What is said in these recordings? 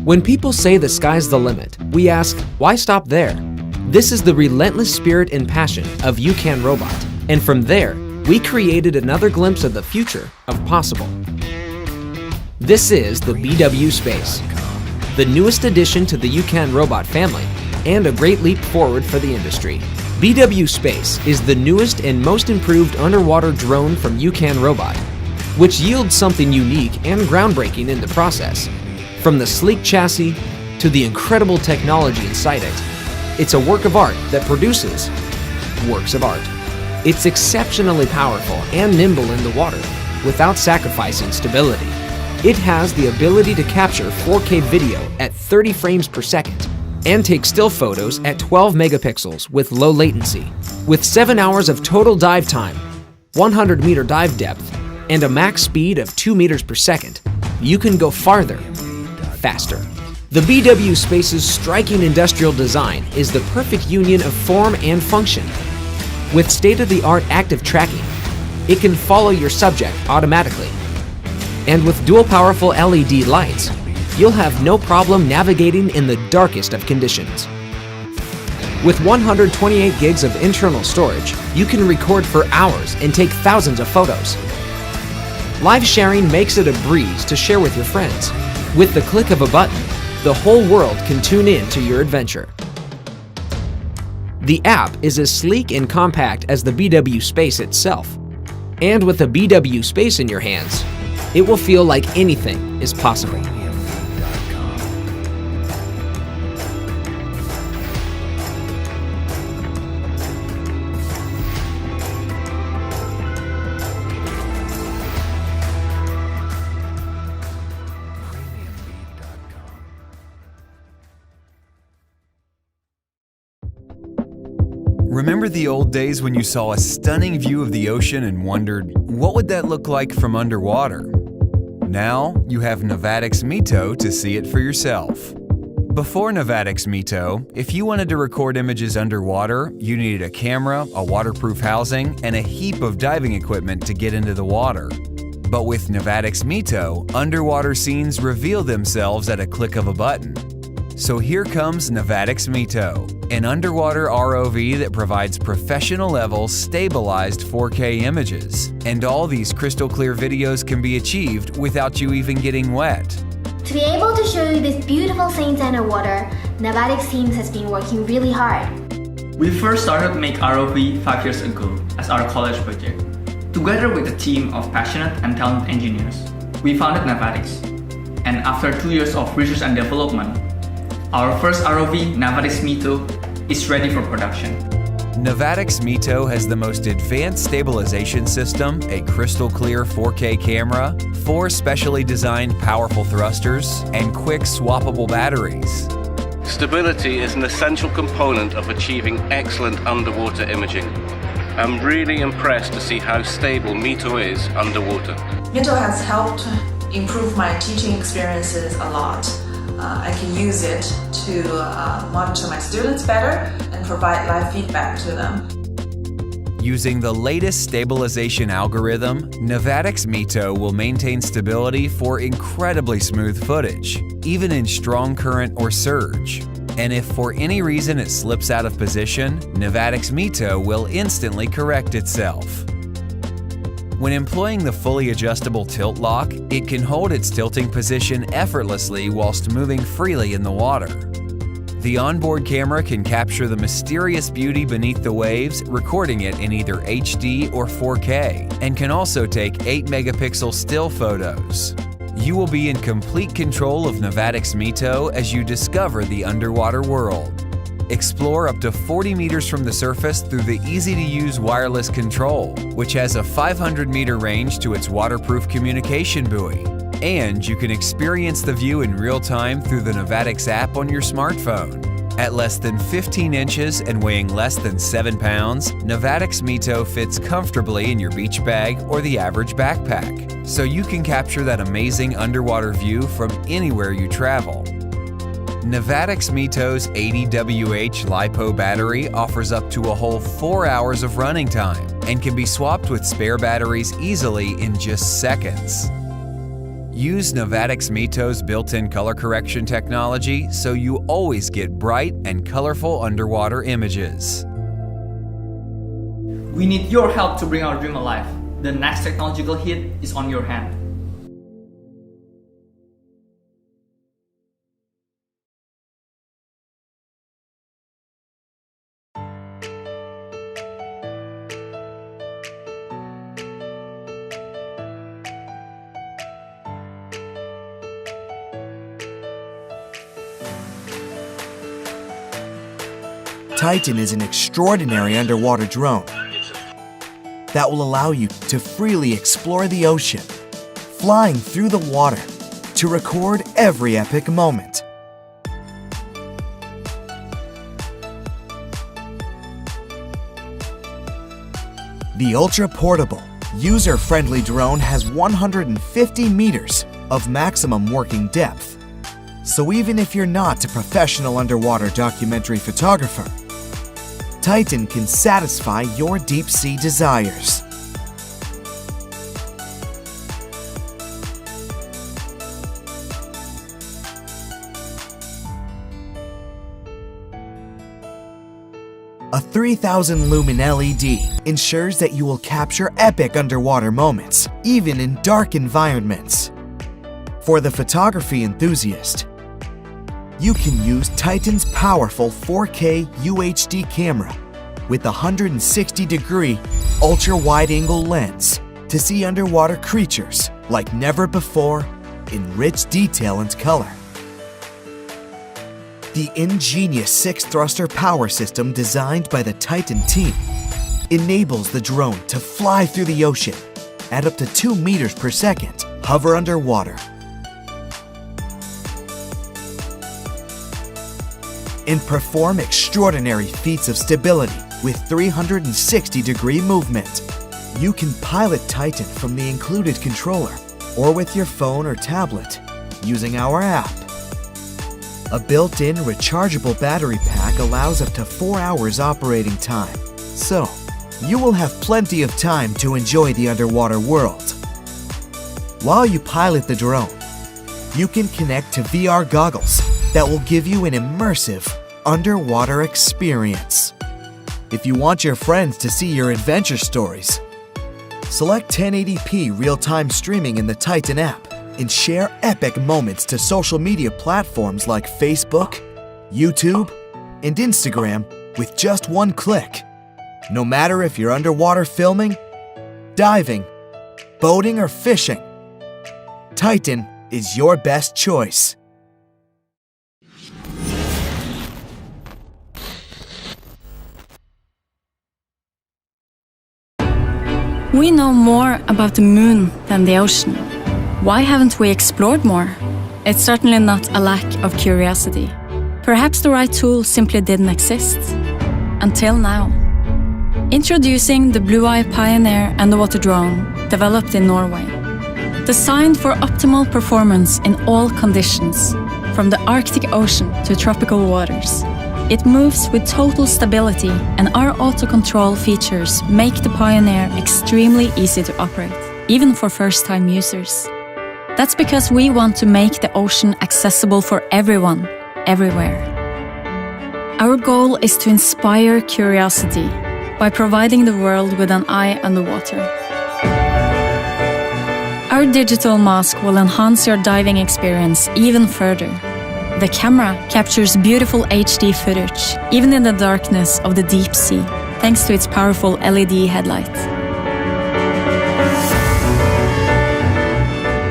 When people say the sky's the limit, we ask, why stop there? This is the relentless spirit and passion of UCAN Robot, and from there, we created another glimpse of the future of possible. This is the BW Space, the newest addition to the UCAN Robot family, and a great leap forward for the industry. BW Space is the newest and most improved underwater drone from UCAN Robot, which yields something unique and groundbreaking in the process. From the sleek chassis to the incredible technology inside it, it's a work of art that produces works of art. It's exceptionally powerful and nimble in the water without sacrificing stability. It has the ability to capture 4K video at 30 frames per second and take still photos at 12 megapixels with low latency. With 7 hours of total dive time, 100-meter dive depth, and a max speed of 2 meters per second, you can go farther, faster. The BW Space's striking industrial design is the perfect union of form and function. With state-of-the-art active tracking, it can follow your subject automatically. And with dual powerful LED lights, you'll have no problem navigating in the darkest of conditions. With 128 gigs of internal storage, you can record for hours and take thousands of photos. Live sharing makes it a breeze to share with your friends. With the click of a button, the whole world can tune in to your adventure. The app is as sleek and compact as the BW Space itself. And with the BW Space in your hands, it will feel like anything is possible. Remember the old days when you saw a stunning view of the ocean and wondered, what would that look like from underwater? Now, you have Novatics Mito to see it for yourself. Before Novatics Mito, if you wanted to record images underwater, you needed a camera, a waterproof housing, and a heap of diving equipment to get into the water. But with Novatics Mito, underwater scenes reveal themselves at a click of a button. So here comes Novatics Mito, an underwater ROV that provides professional-level, stabilized 4K images. And all these crystal clear videos can be achieved without you even getting wet. To be able to show you these beautiful scenes underwater, Novatics teams has been working really hard. We first started to make ROV 5 years ago as our college project. Together with a team of passionate and talented engineers, we founded Novatics. And after 2 years of research and development, our first ROV, Novatics Mito, is ready for production. Novatics Mito has the most advanced stabilization system, a crystal clear 4K camera, 4 specially designed powerful thrusters, and quick swappable batteries. Stability is an essential component of achieving excellent underwater imaging. I'm really impressed to see how stable Mito is underwater. Mito has helped improve my teaching experiences a lot. I can use it to monitor my students better and provide live feedback to them. Using the latest stabilization algorithm, Novatics Mito will maintain stability for incredibly smooth footage, even in strong current or surge. And if for any reason it slips out of position, Novatics Mito will instantly correct itself. When employing the fully adjustable tilt lock, it can hold its tilting position effortlessly whilst moving freely in the water. The onboard camera can capture the mysterious beauty beneath the waves, recording it in either HD or 4K, and can also take 8 megapixel still photos. You will be in complete control of Novatics Mito as you discover the underwater world. Explore up to 40 meters from the surface through the easy-to-use wireless control, which has a 500-meter range to its waterproof communication buoy. And you can experience the view in real time through the Novatics app on your smartphone. At less than 15 inches and weighing less than 7 pounds, Novatics Mito fits comfortably in your beach bag or the average backpack, so you can capture that amazing underwater view from anywhere you travel. Novatics Mito's 80Wh LiPo battery offers up to a whole 4 hours of running time and can be swapped with spare batteries easily in just seconds. Use Navatics Mito's built-in color correction technology so you always get bright and colorful underwater images. We need your help to bring our dream alive. The next technological hit is on your hand. Titan is an extraordinary underwater drone that will allow you to freely explore the ocean, flying through the water to record every epic moment. The ultra-portable, user-friendly drone has 150 meters of maximum working depth. So even if you're not a professional underwater documentary photographer, Titan can satisfy your deep-sea desires. A 3,000 lumen LED ensures that you will capture epic underwater moments, even in dark environments. For the photography enthusiast, you can use Titan's powerful 4K UHD camera with a 160-degree ultra-wide-angle lens to see underwater creatures like never before in rich detail and color. The ingenious 6-thruster power system designed by the Titan team enables the drone to fly through the ocean at up to 2 meters per second, hover underwater, and perform extraordinary feats of stability with 360-degree movement. You can pilot Titan from the included controller or with your phone or tablet using our app. A built-in rechargeable battery pack allows up to 4 hours operating time, so you will have plenty of time to enjoy the underwater world. While you pilot the drone, you can connect to VR goggles that will give you an immersive underwater experience. If you want your friends to see your adventure stories, select 1080p real-time streaming in the Titan app and share epic moments to social media platforms like Facebook, YouTube, and Instagram with just one click. No matter if you're underwater filming, diving, boating, or fishing, Titan is your best choice. We know more about the moon than the ocean. Why haven't we explored more? It's certainly not a lack of curiosity. Perhaps the right tool simply didn't exist. Until now. Introducing the Blue Eye Pioneer underwater drone, developed in Norway. Designed for optimal performance in all conditions, from the Arctic Ocean to tropical waters. It moves with total stability, and our auto-control features make the Pioneer extremely easy to operate, even for first-time users. That's because we want to make the ocean accessible for everyone, everywhere. Our goal is to inspire curiosity by providing the world with an eye underwater. Our digital mask will enhance your diving experience even further. The camera captures beautiful HD footage, even in the darkness of the deep sea, thanks to its powerful LED headlight.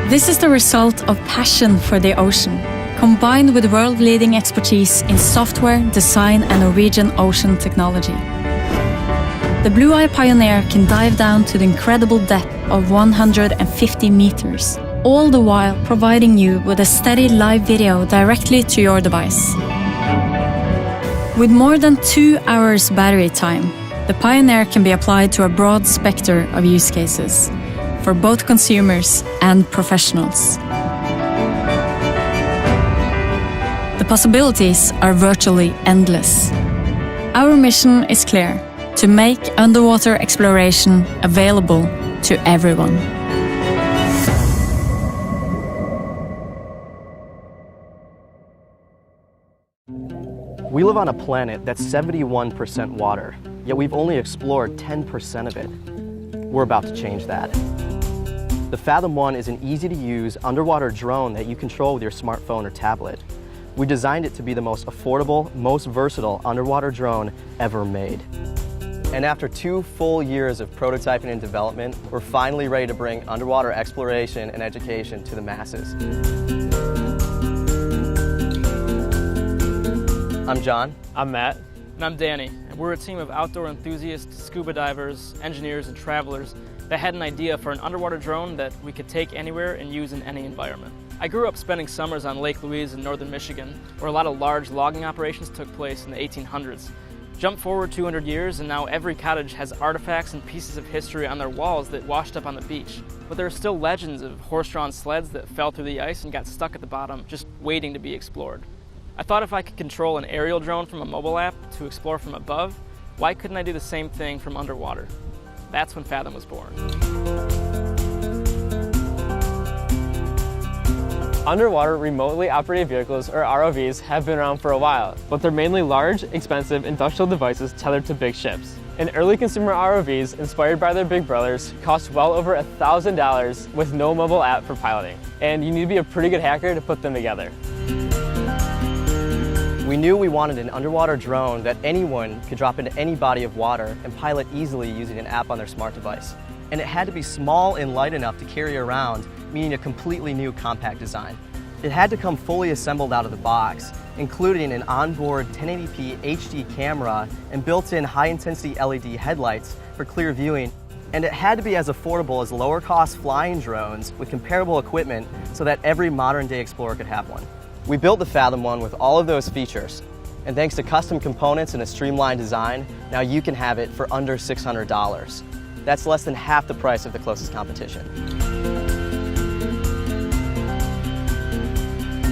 This is the result of passion for the ocean, combined with world-leading expertise in software, design, and Norwegian ocean technology. The Blue Eye Pioneer can dive down to the incredible depth of 150 meters, all the while providing you with a steady live video directly to your device. With more than 2 hours battery time, the Pioneer can be applied to a broad spectrum of use cases, for both consumers and professionals. The possibilities are virtually endless. Our mission is clear: to make underwater exploration available to everyone. We live on a planet that's 71% water, yet we've only explored 10% of it. We're about to change that. The Fathom 1 is an easy-to-use underwater drone that you control with your smartphone or tablet. We designed it to be the most affordable, most versatile underwater drone ever made. And after 2 full years of prototyping and development, we're finally ready to bring underwater exploration and education to the masses. I'm John. I'm Matt. And I'm Danny. And we're a team of outdoor enthusiasts, scuba divers, engineers, and travelers that had an idea for an underwater drone that we could take anywhere and use in any environment. I grew up spending summers on Lake Louise in northern Michigan, where a lot of large logging operations took place in the 1800s. Jump forward 200 years and now every cottage has artifacts and pieces of history on their walls that washed up on the beach. But there are still legends of horse-drawn sleds that fell through the ice and got stuck at the bottom, just waiting to be explored. I thought if I could control an aerial drone from a mobile app to explore from above, why couldn't I do the same thing from underwater? That's when Fathom was born. Underwater remotely operated vehicles, or ROVs, have been around for a while, but they're mainly large, expensive industrial devices tethered to big ships. And early consumer ROVs, inspired by their big brothers, cost well over $1,000 with no mobile app for piloting. And you need to be a pretty good hacker to put them together. We knew we wanted an underwater drone that anyone could drop into any body of water and pilot easily using an app on their smart device. And it had to be small and light enough to carry around, meaning a completely new compact design. It had to come fully assembled out of the box, including an onboard 1080p HD camera and built-in high-intensity LED headlights for clear viewing. And it had to be as affordable as lower-cost flying drones with comparable equipment so that every modern-day explorer could have one. We built the Fathom 1 with all of those features, and thanks to custom components and a streamlined design, now you can have it for under $600. That's less than half the price of the closest competition.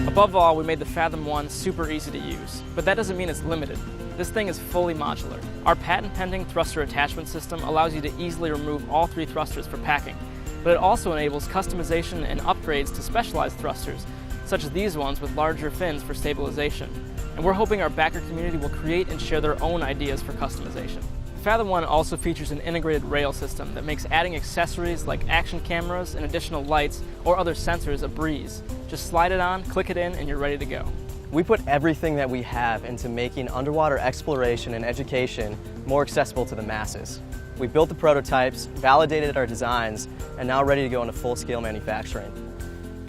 Above all, we made the Fathom 1 super easy to use, but that doesn't mean it's limited. This thing is fully modular. Our patent-pending thruster attachment system allows you to easily remove all 3 thrusters for packing, but it also enables customization and upgrades to specialized thrusters, such as these ones with larger fins for stabilization. And we're hoping our backer community will create and share their own ideas for customization. Fathom 1 also features an integrated rail system that makes adding accessories like action cameras and additional lights or other sensors a breeze. Just slide it on, click it in, and you're ready to go. We put everything that we have into making underwater exploration and education more accessible to the masses. We built the prototypes, validated our designs, and now ready to go into full-scale manufacturing.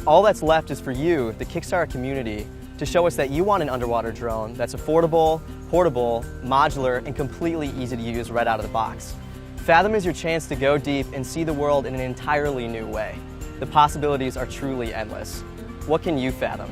All that's left is for you, the Kickstarter community, to show us that you want an underwater drone that's affordable, portable, modular, and completely easy to use right out of the box. Fathom is your chance to go deep and see the world in an entirely new way. The possibilities are truly endless. What can you fathom?